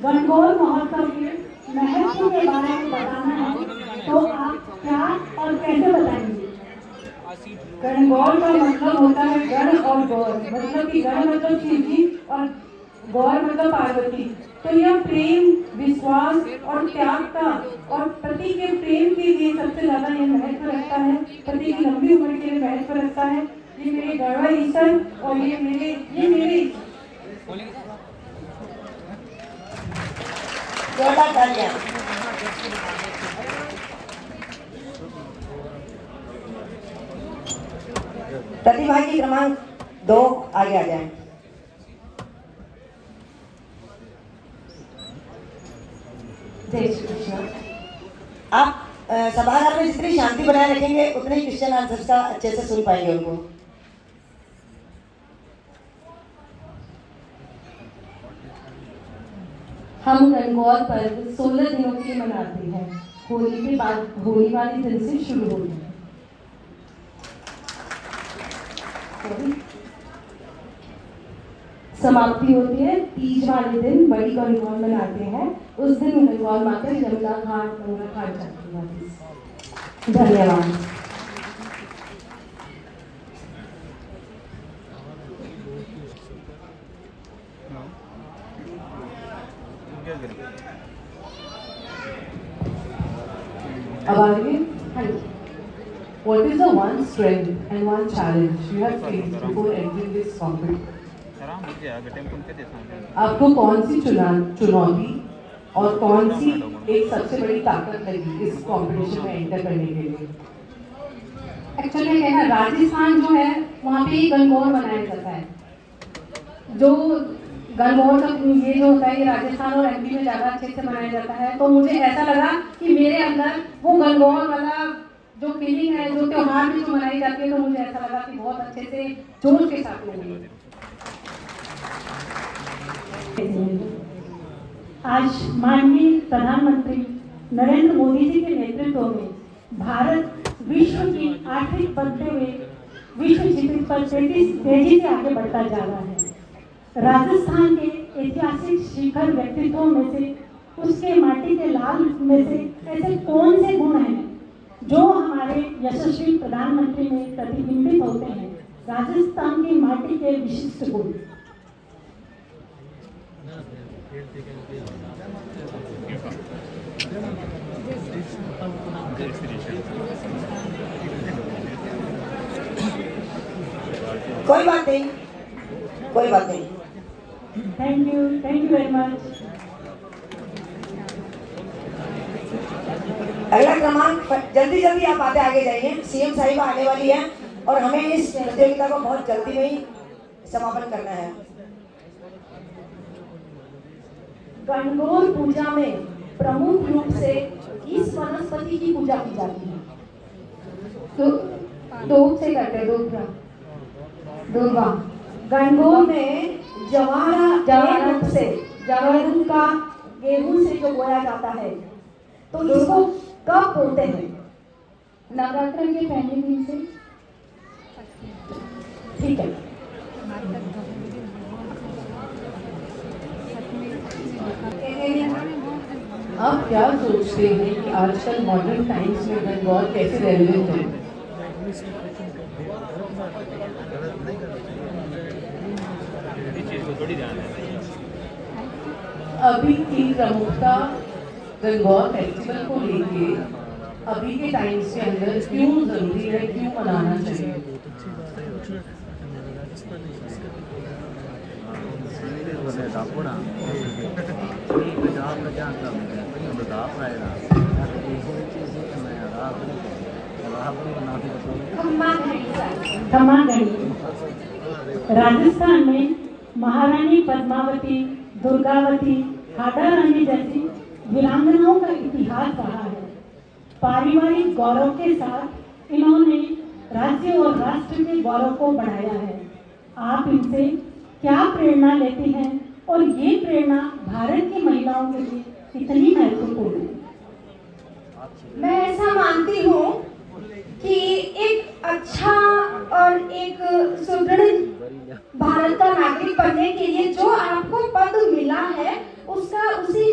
गणगौर महोत्सव के महत्व के बारे में बताना है तो आप क्या और कैसे बताएंगे? गणगौर का मतलब होता है गण और गौर, मतलब कि गण मतलब शिव जी और गौर मतलब पार्वती। तो यह प्रेम, विश्वास और त्याग का और पति के प्रेम के लिए सबसे ज्यादा यह महत्व रखता है, पति की लंबी उम्र के लिए महत्व रखता है। ये मेरे गढ़वा ईश्वर और ये मेरे जोरदार तालियां। प्रतिभागी क्रमांक 2 आगे आ जाए। जय श्री कृष्ण। आप सभागार में जितनी शांति बनाए रखेंगे उतने ही क्वेश्चन आंसर का अच्छे से सुन पाएंगे उनको। हम गणगौर पर्व 16 दिनों के लिए मनाते हैं। होली के बाद होली वाले दिन से शुरू होती है। समाप्ति होती है तीज वाले दिन। बड़ी गणगौर मनाते हैं। उस दिन गणगौर माता यमुना घाट गंगा घाट जाती है। धन्यवाद। अब आगे। What is the one strength and one challenge you have faced before entering this competition? आपको कौन सी चुनौती और कौन सी एक सबसे बड़ी ताकत लगी इस कंपटीशन में एंटर करने के लिए? एक्चुअली क्या है, राजस्थान जो है वहाँ पे गणगौर मनाया जाता है। जो गणगौर का ये जो होता है ये राजस्थान और एमपी में ज़्यादा अच्छे से मनाया जाता है। तो मुझे ऐसा लगा कि मेरे अंदर वो गणगौर वाला जो फीलिंग है, जो त्योहार में जो मनाई जाती है, तो मुझे ऐसा लगा कि बहुत अच्छे से जोश के साथ मनाई। आज माननीय प्रधानमंत्री नरेंद्र मोदी जी के नेतृत्व में भारत विश्व की 8वीं बढ़ते हुए विश्व जीवन पर तेजी से आगे बढ़ता जा रहा है। राजस्थान के ऐतिहासिक शिखर व्यक्तित्वों में से, उसके माटी के लाल में से ऐसे कौन से गुण हैं जो हमारे यशस्वी प्रधानमंत्री में प्रतिबिंबित होते हैं? राजस्थान की माटी के विशिष्ट गुण। कोई बात नहीं, कोई बात नहीं। Thank you very much. अगला क्रमांक, जल्दी जल्दी आप आगे जाइए। सीएम साहिबा आने वाली है और हमें इस प्रतियोगिता को बहुत जल्दी में ही समापन करना है। गणगौर पूजा में प्रमुख रूप से किस वनस्पति की पूजा की जाती है? तो से करते हैं दुर्गा। गणगौर में जवारा रूप से जवारू का गेहूं से जो बोया जाता है, तो इसको कब बोलते हैं? नवरात्र के पहले दिन से। ठीक है। आप क्या सोचते हैं कि आजकल मॉडर्न टाइम्स में गणगौर कैसे रेलेवेंट है? अभी की प्रमुखता गणगौर फेस्टिवल को लेके अभी के टाइम्स के अंदर क्यों जरूरी है, क्यों मनाना चाहिए? राजस्थान में महारानी पद्मावती, दुर्गावती, हाड़ा रानी जैसी वीरांगनाओं का इतिहास रहा है। पारिवारिक गौरव के साथ इन्होंने राज्य और राष्ट्र के गौरव को बढ़ाया है। आप इनसे क्या प्रेरणा लेती हैं और ये प्रेरणा भारत की महिलाओं के लिए कितनी महत्वपूर्ण है? मैं ऐसा मानती हूँ कि एक अच्छा और एक सुदृढ़ भारत का नागरिक बनने के लिए जो आपको पद मिला है, उसी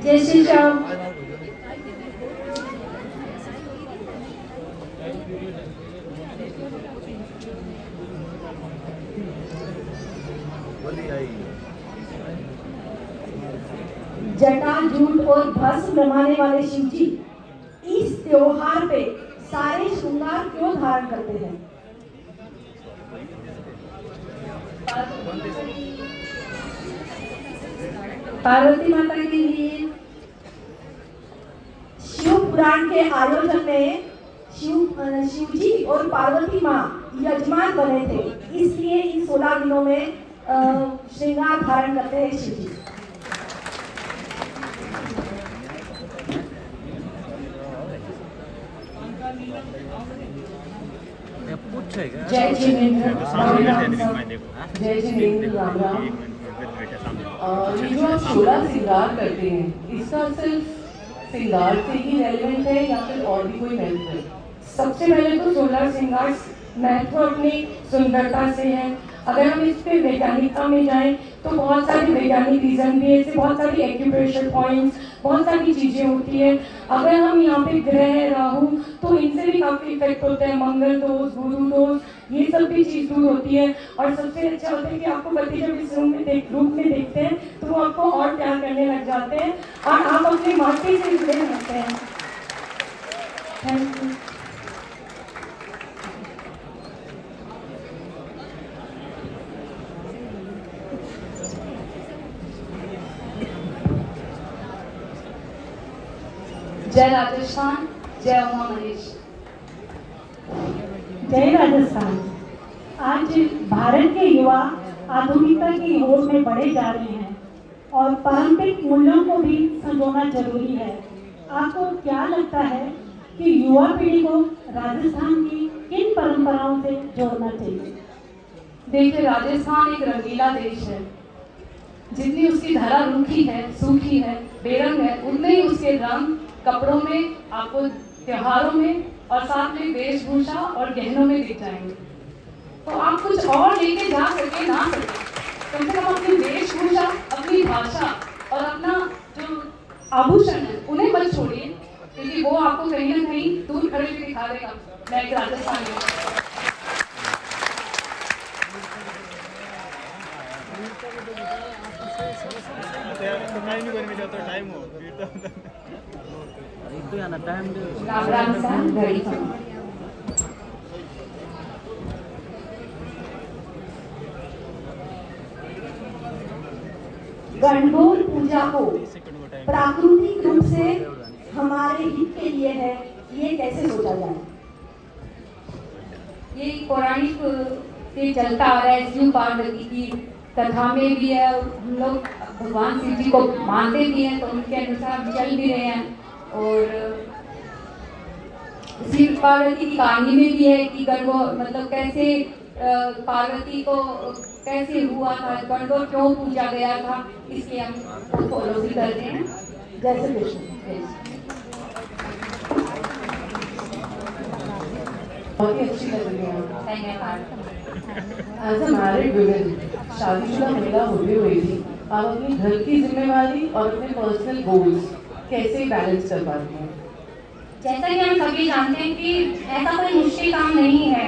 जय श्री राम। जटा जूट और भस्म रमाने वाले शिव जी इस त्योहार पे सारे श्रृंगार क्यों धारण करते हैं? पार्वती माता के लिए शिव पुराण के आयोजन में शिव जी और पार्वती माँ यजमान बने थे, इसलिए इन 16 दिनों में श्रृंगार धारण करते हैं शिव जी। जय जिनेंद्र, जय जिनेंद्र, राम राम। ये जो आप 16 श्रृंगार करते हैं, इसका सिर्फ श्रृंगार से ही रेलेवेंट है या फिर और भी कोई महत्व है? सबसे पहले तो 16 श्रृंगार महत्व अपनी सुंदरता से है। अगर हम इस पे वैज्ञानिकता में जाएं तो बहुत सारे वैज्ञानिक रीजन भी है, इससे बहुत सारी एक्यूप्रेशर पॉइंट्स, बहुत सारी चीज़ें होती है। अगर हम यहाँ पे ग्रह राहु तो इनसे भी काफ़ी इफेक्ट होता है, मंगल दोष, गुरु दोष, ये सब भी चीज़ दूर होती है। और सबसे अच्छा होता है कि आपको पति जब इस रूप में देखते हैं तो वो आपको और प्यार करने लग जाते हैं और आप अपनी माटी से जुड़े रहते हैं। Thank you. जय राजस्थान, जय उमा महेश। जय राजस्थान। आज भारत के युवा आधुनिकता की ओर में बढ़े जा रहे हैं और पारंपरिक मूल्यों को भी संजोना जरूरी है। आपको क्या लगता है कि युवा पीढ़ी को राजस्थान की किन परंपराओं से जोड़ना चाहिए? देखिए, राजस्थान एक रंगीला देश है। जितनी उसकी धरा रूखी है, सूखी है, बेरंग है, उतने ही उसके रंग कपड़ों में, आपको त्योहारों में और साथ में वेशभूषा और गहनों में दिख जाएंगे। तो आप कुछ और लेके जा सके ना सके, कम से कम अपनी वेशभूषा, अपनी भाषा और अपना जो आभूषण है उन्हें मत छोड़िए, क्योंकि वो आपको कहीं ना कहीं दूर खड़े भी दिखा देगा। मैं एक राजस्थानी हूँ। राम राम सान घड़ी खाना। गणगौर पूजा को प्राकृतिक रूप से हमारे हित के लिए है, ये कैसे सोचा जाए? ये पौराणिक से चलता आ रहा है। शिव पार्वती की कथा में भी है, हम लोग भगवान शिव जी को मानते भी हैं, तो उनके अनुसार हम चल भी रहे हैं। और शिव पार्वती की कहानी में भी है कि गणगौर मतलब कैसे पार्वती को कैसे हुआ था, गणगौर क्यों पूजा गया था, इसलिए हम फॉलो भी करते हैं। जय श्री कृष्ण। बहुत ही अच्छी लग रही है आप। धन्यवाद। एज अ मैरिड वुमेन, शादीशुदा महिला होते हुए भी आप अपनी घर की जिम्मेवारी और अपने पर्सनल गोल्स कैसे बैलेंस कर पाती हैं? जैसा कि हम सभी जानते हैं कि ऐसा कोई मुश्किल काम नहीं है।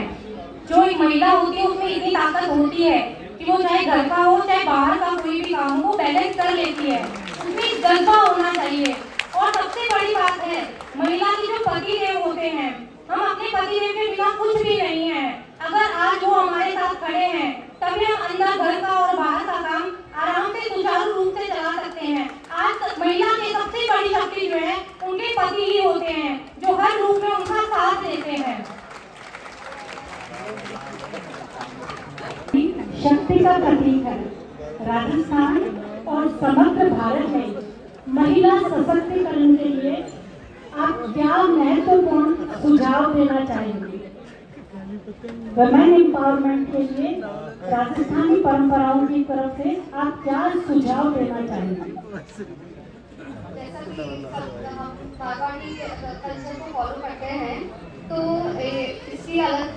जो एक महिला होती है उसमें इतनी ताकत होती है कि वो चाहे घर का हो चाहे बाहर का कोई भी काम हो वो बैलेंस कर लेती है। उसमें जज्बा होना चाहिए। और सबसे बड़ी बात है, महिला की जो पति देव होते हैं, हम अपने पति देव के बिना कुछ भी नहीं है। अगर आज वो हमारे साथ खड़े हैं तभी हम अंदर घर का और बाहर का काम आराम से सुचारू रूप से चला सकते हैं। आज महिला की सबसे बड़ी शक्ति जो है उनके पति ही होते हैं, जो हर रूप में उनका साथ देते हैं। शक्ति का प्रतीक है। राजस्थान और समग्र भारत में महिला सशक्तिकरण के लिए आप क्या महत्वपूर्ण सुझाव देना चाहेंगे? वुमेन एम्पावरमेंट के लिए राजस्थानी परंपराओं की तरफ से आप क्या सुझाव देना चाहेंगे? जैसा कि हम मारवाड़ी कल्चर को फॉलो करते हैं, तो इसकी अलग